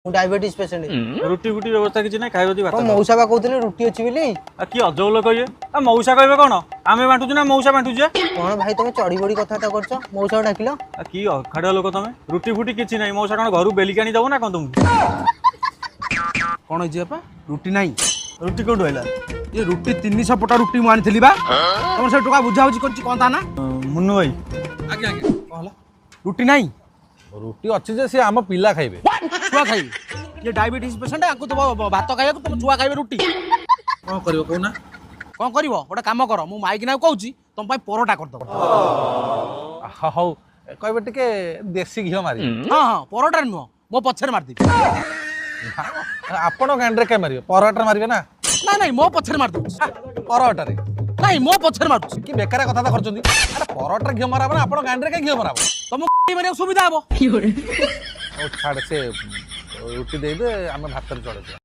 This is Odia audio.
ମୁଁ ଡାଇବେଟିସ୍ ପେସେଣ୍ଟ। ରୁଟି ଫୁଟି ବ୍ୟବସ୍ଥା କିଛି ନାହିଁ, ଖାଇବା ଭାତ ମଉସା ବା କହୁଥିଲେ ରୁଟି ଅଛି ବୋଲି। କି ଅଜବ ଲୋକ ଇଏ। ମଉସା କହିବେ କଣ? ଆମେ ବାଣ୍ଟୁଛୁ ନା ମଉସା ବାଣ୍ଟୁଛୁ? କଣ ଭାଇ ତମେ ଚଢି ବଡି କଥାବାର୍ତ୍ତା କରୁଛ? ମଉସା ଡାକିଲ କି ଅଖାଡୁଆ ଲୋକ ତମେ। ରୁଟି ଫୁଟି କିଛି ନାହିଁ, ମଉସା କଣ ଘରୁ ବେଲିକି ଆଣି ଦବ ନା କଣ ତମକୁ? କଣ ହେଇଛି ବାପା? ରୁଟି ନାହିଁ? ରୁଟି କୋଉଠୁ ଆଇଲା? ଏ ରୁଟି 300 ପଟ ରୁଟି ମୁଁ ଆଣିଥିଲି ବା। ତମର ସେ ଟଙ୍କା ବୁଝାବୁଝି କରିଛି କଣ ତା ନା? ମୁନୁ ଭାଇ। ଆଜ୍ଞା ଆଜ୍ଞା। କଣ ହେଲା? ରୁଟି ନାହିଁ? ରୁଟି ଅଛି ଯେ ସେ ଆମ ପିଲା ଖାଇବେ। ଛୁଆ ଖାଇବେ? ଇଏ ଡାଇବେଟିସ୍ ପେସେଣ୍ଟ, ଆକୁ ଦବ ଭାତ ଖାଇବାକୁ, ତମ ଛୁଆ ଖାଇବେ ରୁଟି? କଣ କରିବ କହୁନା? କଣ କରିବ? ଗୋଟେ କାମ କର, ମୁଁ ମାଇକିନା କହୁଛି ତମ ପାଇଁ ପରଟା କରିଦବ। ହଉ କହିବେ ଟିକେ ଦେଶୀ ଘିଅ ମାରି। ହଁ ହଁ, ପରଟାରେ ନୁହଁ, ମୋ ପଛରେ ମାରିଦେବି। ଆପଣ ଗାଣ୍ଡିରେ କାଇଁ ମାରିବେ? ପରଟାରେ ମାରିବେ ନା। ନାଇଁ ନାଇଁ, ମୋ ପଛରେ ମାରିଦେବି। ପରଟାରେ ନାଇଁ, ମୋ ପଛରେ ମାରୁଛି। କି ବେକାର କଥାବାର୍ତ୍ତା କରୁଛନ୍ତି? ଆରେ ପରଟାରେ ଘିଅ ମରାବ ନା, ଆପଣ ଗାଣ୍ଡିରେ କାଇଁ ଘିଅ ମରାବ? ତମକୁ ମାରିବାକୁ ସୁବିଧା ହବ। ହଉ ଛାଡ, ସେ ରୁଟି ଦେଇଦେ, ଆମେ ଭାତରେ ଚଳେଇଦେବା।